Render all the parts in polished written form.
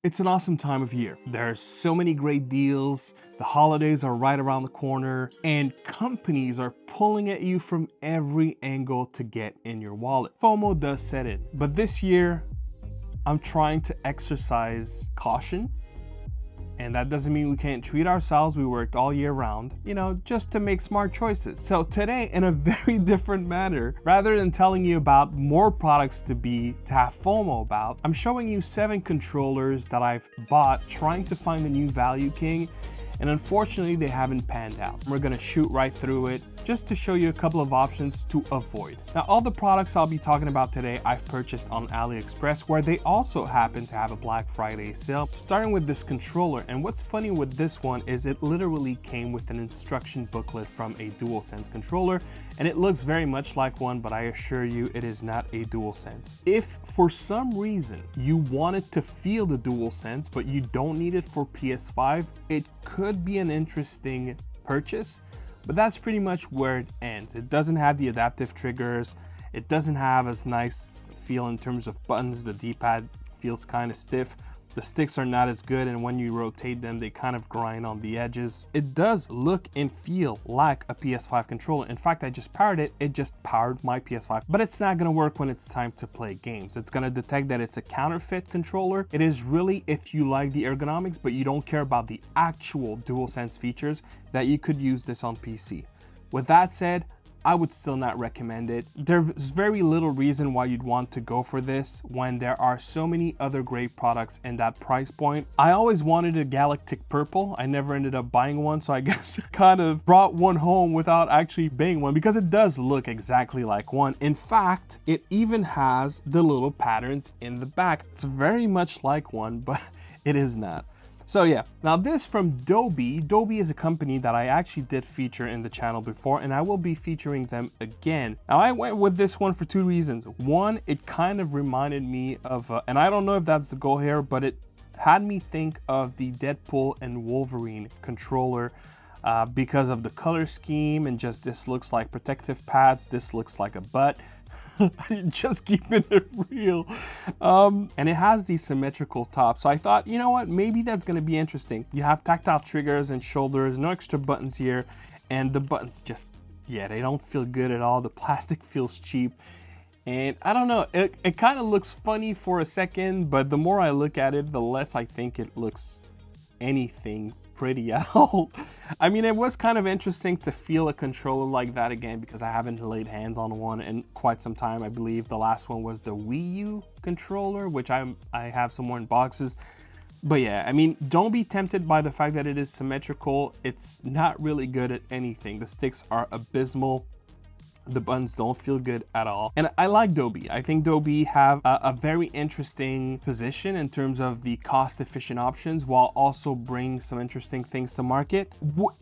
It's an awesome time of year. There's so many great deals, the holidays are right around the corner, and companies are pulling at you from every angle to get in your wallet. FOMO does set in, but this year, I'm trying to exercise caution. And that doesn't mean we can't treat ourselves. We worked all year round, just to make smart choices. So today, in a very different manner, rather than telling you about more products to have FOMO about, I'm showing you 7 controllers that I've bought trying to find the new value king. And unfortunately, they haven't panned out. We're gonna shoot right through it just to show you a couple of options to avoid. Now, all the products I'll be talking about today, I've purchased on AliExpress, where they also happen to have a Black Friday sale, starting with this controller. And what's funny with this one is it literally came with an instruction booklet from a DualSense controller, and it looks very much like one, but I assure you it is not a DualSense. If for some reason you wanted to feel the DualSense, but you don't need it for PS5, it could be an interesting purchase, but that's pretty much where it ends. It doesn't have the adaptive triggers. It doesn't have as nice feel in terms of buttons. The D-pad feels kind of stiff. The sticks are not as good, and when you rotate them, they kind of grind on the edges. It does look and feel like a PS5 controller. In fact, I just powered it. It just powered my PS5, but it's not gonna work when it's time to play games. It's gonna detect that it's a counterfeit controller. It is really if you like the ergonomics, but you don't care about the actual DualSense features, that you could use this on PC. With that said, I would still not recommend it. There's very little reason why you'd want to go for this when there are so many other great products in that price point. I always wanted a Galactic Purple. I never ended up buying one, so I guess I kind of brought one home without actually buying one, because it does look exactly like one. In fact, it even has the little patterns in the back. It's very much like one, but it is not. So yeah, now this from Dobe. Dobe is a company that I actually did feature in the channel before, and I will be featuring them again. Now I went with this one for 2 reasons. One, it kind of reminded me of, and I don't know if that's the goal here, but it had me think of the Deadpool and Wolverine controller because of the color scheme, and just this looks like protective pads, this looks like a butt. Just keeping it real. And it has these symmetrical tops, so I thought, you know what, maybe that's going to be interesting. You have tactile triggers and shoulders, no extra buttons here, and the buttons just, yeah, they don't feel good at all. The plastic feels cheap, and I don't know, it kind of looks funny for a second, but the more I look at it, the less I think it looks anything pretty at all. I mean, it was kind of interesting to feel a controller like that again, because I haven't laid hands on one in quite some time. I believe the last one was the Wii U controller, which I have some more in boxes. But yeah, I mean, don't be tempted by the fact that it is symmetrical. It's not really good at anything. The sticks are abysmal. The buttons don't feel good at all. And I like Dobe. I think Dobe have a very interesting position in terms of the cost-efficient options, while also bringing some interesting things to market.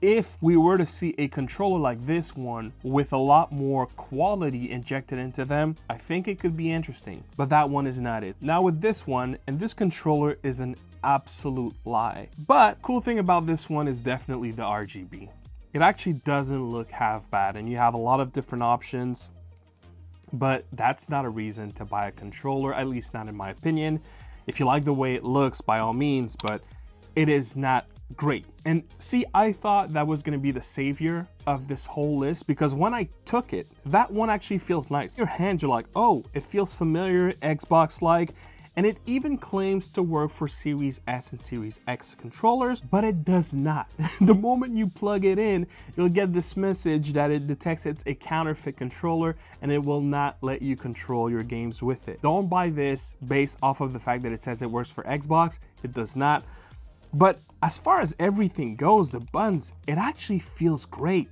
If we were to see a controller like this one with a lot more quality injected into them, I think it could be interesting, but that one is not it. Now with this one, and this controller is an absolute lie, but cool thing about this one is definitely the RGB. It actually doesn't look half bad, and you have a lot of different options, but that's not a reason to buy a controller, at least not in my opinion. If you like the way it looks, by all means, but it is not great. And see, I thought that was gonna be the savior of this whole list, because when I took it, that one actually feels nice. Your hand, you're like, oh, it feels familiar, Xbox-like. And it even claims to work for Series S and Series X controllers, but it does not. The moment you plug it in, you'll get this message that it detects it's a counterfeit controller, and it will not let you control your games with it. Don't buy this based off of the fact that it says it works for Xbox. It does not. But as far as everything goes, the buttons, it actually feels great.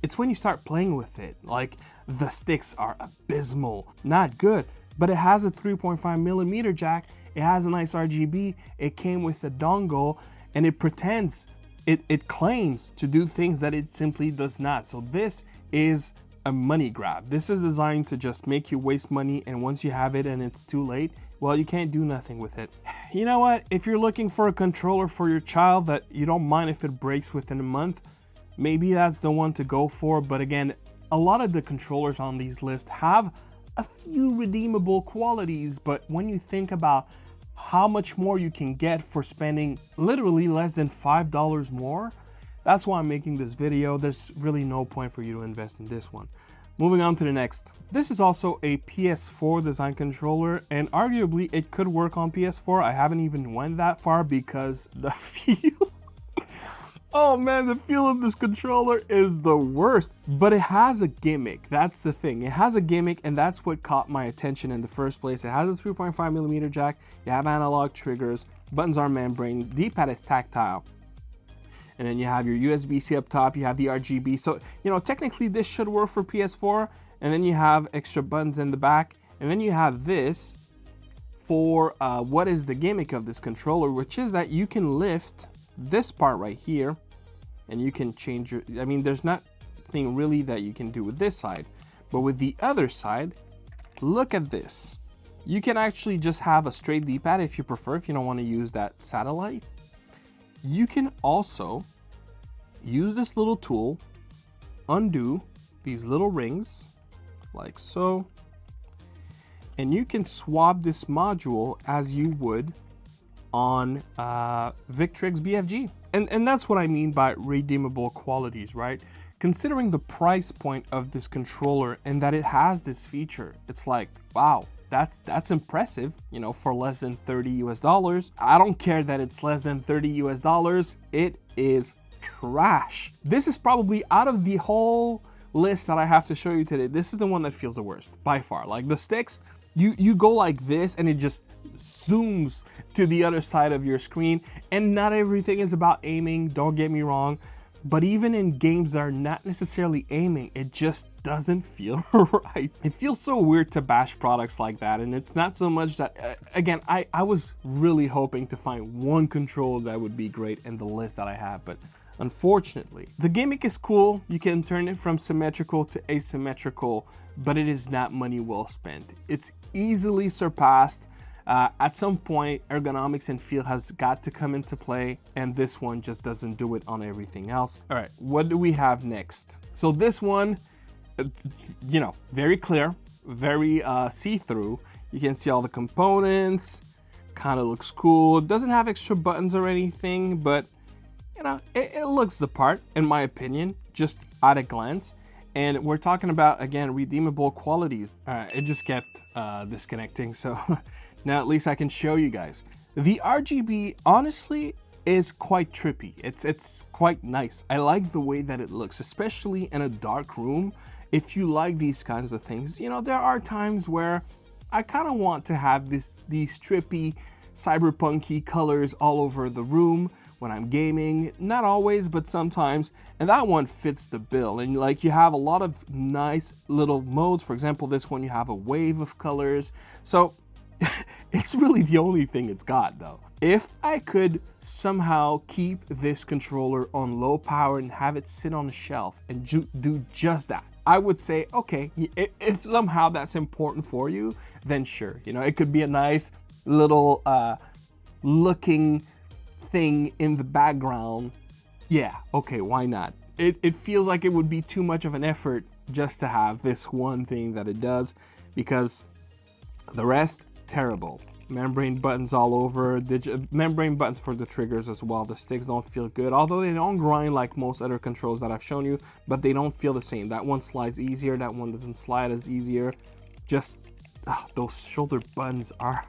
It's when you start playing with it, like the sticks are abysmal, not good. But it has a 3.5mm jack, it has a nice RGB, it came with a dongle, and it pretends, it claims to do things that it simply does not. So this is a money grab. This is designed to just make you waste money, and once you have it and it's too late, well, you can't do nothing with it. You know what, if you're looking for a controller for your child that you don't mind if it breaks within a month, maybe that's the one to go for. But again, a lot of the controllers on these lists have a few redeemable qualities, but when you think about how much more you can get for spending literally less than $5 more. That's why I'm making this video. There's really no point for you to invest in this one. Moving on to the next. This is also a PS4 design controller, and arguably it could work on PS4. I haven't even went that far because the feel, oh man, the feel of this controller is the worst. But it has a gimmick. That's the thing. It has a gimmick, and that's what caught my attention in the first place. It has a 3.5mm jack. You have analog triggers. Buttons are membrane. D-pad is tactile. And then you have your USB-C up top, you have the RGB. So, you know, technically this should work for PS4. And then you have extra buttons in the back. And then you have this for what is the gimmick of this controller, which is that you can lift this part right here and you can change your, I mean, there's nothing really that you can do with this side. But with the other side, look at this. You can actually just have a straight D-pad if you prefer, if you don't want to use that satellite. You can also use this little tool, undo these little rings like so, and you can swap this module as you would on Victrix BFG. And that's what I mean by redeemable qualities, right? Considering the price point of this controller and that it has this feature, it's like, wow. That's impressive, you know, for less than $30 US. I don't care that it's less than $30 US. It is trash. This is probably, out of the whole list that I have to show you today, this is the one that feels the worst by far. Like the sticks, you go like this and it just zooms to the other side of your screen. And not everything is about aiming, don't get me wrong. But even in games that are not necessarily aiming, it just doesn't feel right. It feels so weird to bash products like that. And it's not so much that, again, I was really hoping to find one controller that would be great in the list that I have. But unfortunately, the gimmick is cool. You can turn it from symmetrical to asymmetrical, but it is not money well spent. It's easily surpassed. At some point, ergonomics and feel has got to come into play, and this one just doesn't do it on everything else. All right, what do we have next? So this one, you know, very clear, very see-through. You can see all the components, kind of looks cool. It doesn't have extra buttons or anything, but you know, it looks the part, in my opinion, just at a glance. And we're talking about, again, redeemable qualities. It just kept disconnecting, so now at least I can show you guys. The RGB, honestly, is quite trippy. It's quite nice. I like the way that it looks, especially in a dark room. If you like these kinds of things, you know, there are times where I kind of want to have these trippy, cyberpunky colors all over the room when I'm gaming. Not always, but sometimes. And that one fits the bill. And like, you have a lot of nice little modes. For example, this one, you have a wave of colors. So it's really the only thing it's got though. If I could somehow keep this controller on low power and have it sit on a shelf and do just that, I would say, okay, if somehow that's important for you, then sure. You know, it could be a nice little looking thing in the background. Yeah, okay, why not? It feels like it would be too much of an effort just to have this one thing that it does, because the rest, terrible. Membrane buttons all over, membrane buttons for the triggers as well. The sticks don't feel good, although they don't grind like most other controls that I've shown you, but they don't feel the same. That one slides easier, that one doesn't slide as easier. Just those shoulder buttons are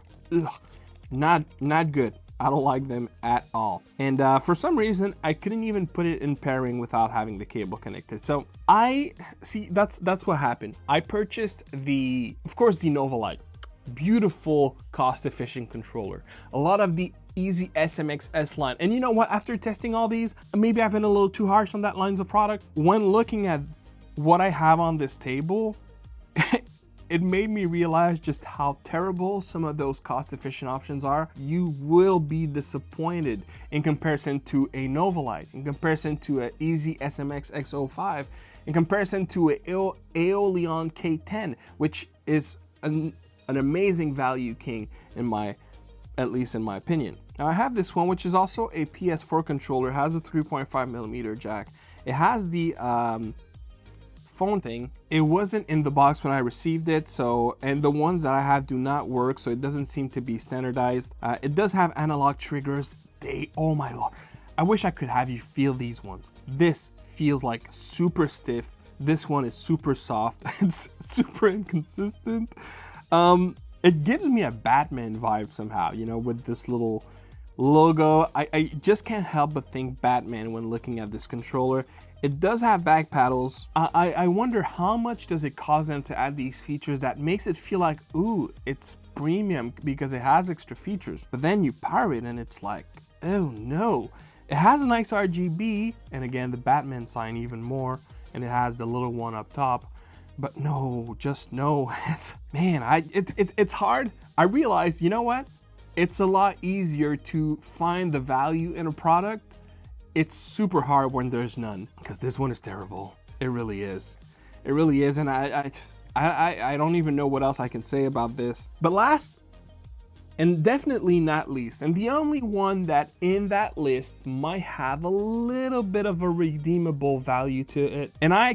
not good. I don't like them at all. And for some reason, I couldn't even put it in pairing without having the cable connected. So I see, that's what happened. I purchased of course, the Nova Lite. Beautiful, cost-efficient controller. A lot of the Easy SMX S line. And you know what? After testing all these, maybe I've been a little too harsh on that lines of product. When looking at what I have on this table, it made me realize just how terrible some of those cost-efficient options are. You will be disappointed in comparison to a Nova Lite, in comparison to an Easy SMX X05, in comparison to a Aeolion K10, which is an amazing value king at least in my opinion. Now I have this one, which is also a PS4 controller. It has a 3.5mm jack. It has the phone thing. It wasn't in the box when I received it, so, and the ones that I have do not work, so it doesn't seem to be standardized. It does have analog triggers. Oh my lord. I wish I could have you feel these ones. This feels like super stiff. This one is super soft. It's super inconsistent. It gives me a Batman vibe somehow, you know, with this little logo. I just can't help but think Batman when looking at this controller. It does have back paddles. I wonder how much does it cost them to add these features that makes it feel like, ooh, it's premium because it has extra features. But then you power it and it's like, oh no. It has a nice RGB, and again, the Batman sign even more, and it has the little one up top. But no, just no. It's hard. I realize, you know what? It's a lot easier to find the value in a product. It's super hard when there's none, because this one is terrible. It really is. It really is, and I don't even know what else I can say about this. But last, and definitely not least, and the only one that in that list might have a little bit of a redeemable value to it, and I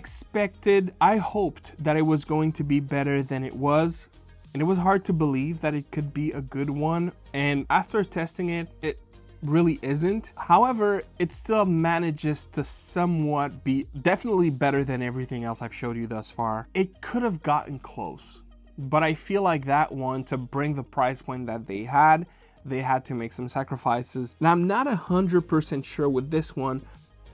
hoped that it was going to be better than it was, and it was hard to believe that it could be a good one, and after testing it, it really isn't. However, it still manages to somewhat be definitely better than everything else I've showed you thus far. It could have gotten close. But I feel like that one, to bring the price point that they had to make some sacrifices. Now, I'm not 100% sure with this one,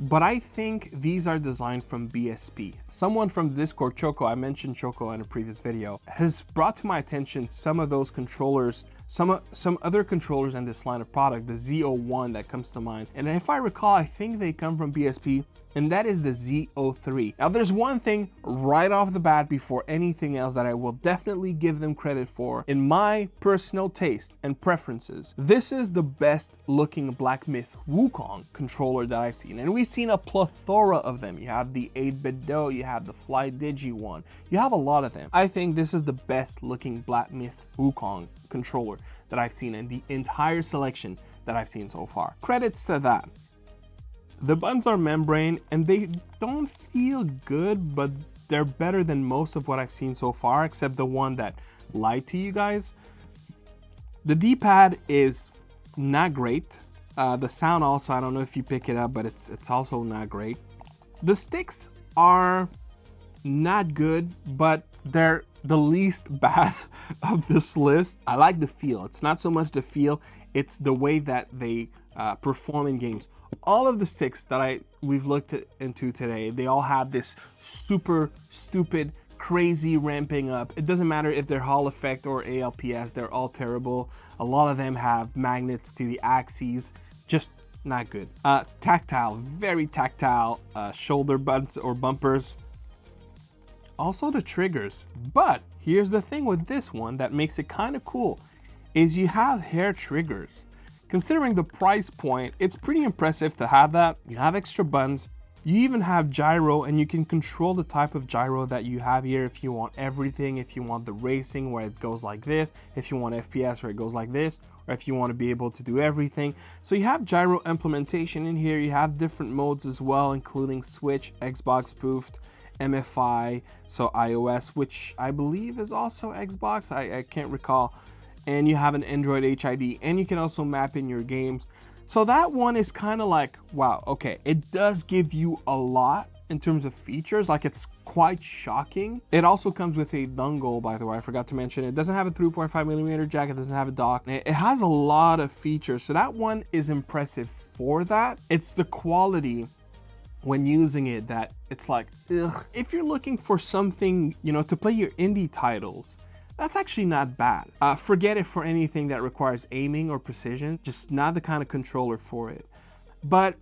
but I think these are designed from BSP. Someone from Discord, Choco, I mentioned Choco in a previous video, has brought to my attention some of those controllers, some other controllers in this line of product, the Z01 that comes to mind. And if I recall, I think they come from BSP, and that is the Z03. Now, there's one thing right off the bat before anything else that I will definitely give them credit for. In my personal taste and preferences, this is the best looking Black Myth Wukong controller that I've seen. And we've seen a plethora of them. You have the 8-bit Do, you have the Fly Digi one. You have a lot of them. I think this is the best looking Black Myth Wukong controller that I've seen in the entire selection that I've seen so far. Credits to that. The buttons are membrane and they don't feel good, but they're better than most of what I've seen so far, except the one that lied to you guys. The D-pad is not great. The sound also, I don't know if you pick it up, but it's also not great. The sticks are not good, but they're the least bad of this list. I like the feel. It's not so much the feel, it's the way that they perform in games. All of the sticks that we've looked into today, they all have this super stupid, crazy ramping up. It doesn't matter if they're Hall effect or ALPS, they're all terrible. A lot of them have magnets to the axes, just not good. Tactile, very tactile shoulder buttons or bumpers. Also the triggers. But here's the thing with this one that makes it kind of cool, is you have hair triggers. Considering the price point, it's pretty impressive to have that. You have extra buttons. You even have gyro, and you can control the type of gyro that you have here if you want everything, if you want the racing where it goes like this, if you want FPS where it goes like this, or if you want to be able to do everything. So you have gyro implementation in here. You have different modes as well, including Switch, Xbox spoofed, MFI, so iOS, which I believe is also Xbox. I can't recall. And you have an Android HID, and you can also map in your games. So that one is kind of like, wow, okay, it does give you a lot in terms of features, like it's quite shocking. It also comes with a dongle, by the way, I forgot to mention. It doesn't have a 3.5mm jack, it doesn't have a dock. It has a lot of features, so that one is impressive for that. It's the quality when using it that it's like, ugh. If you're looking for something, you know, to play your indie titles, that's actually not bad. Forget it for anything that requires aiming or precision, just not the kind of controller for it. But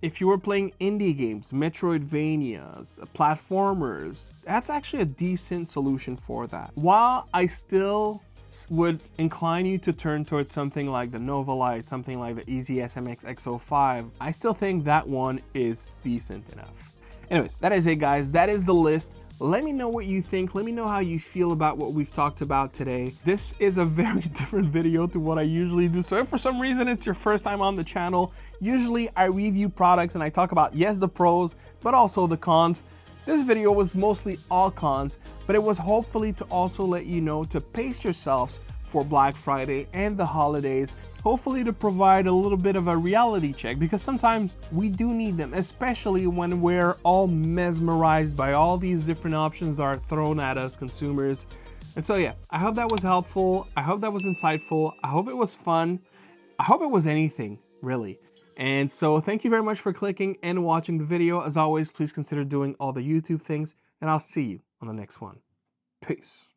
if you were playing indie games, Metroidvanias, platformers, that's actually a decent solution for that. While I still would incline you to turn towards something like the Nova Lite, something like the Easy SMX X05, I still think that one is decent enough. Anyways, that is it, guys. That is the list. Let me know what you think. Let me know how you feel about what we've talked about today. This is a very different video to what I usually do. So if for some reason it's your first time on the channel, usually I review products and I talk about, yes, the pros, but also the cons. This video was mostly all cons, but it was hopefully to also let you know to pace yourselves for Black Friday and the holidays, hopefully to provide a little bit of a reality check, because sometimes we do need them, especially when we're all mesmerized by all these different options that are thrown at us consumers. And so yeah, I hope that was helpful. I hope that was insightful. I hope it was fun. I hope it was anything, really. And so thank you very much for clicking and watching the video. As always, please consider doing all the YouTube things, and I'll see you on the next one. Peace.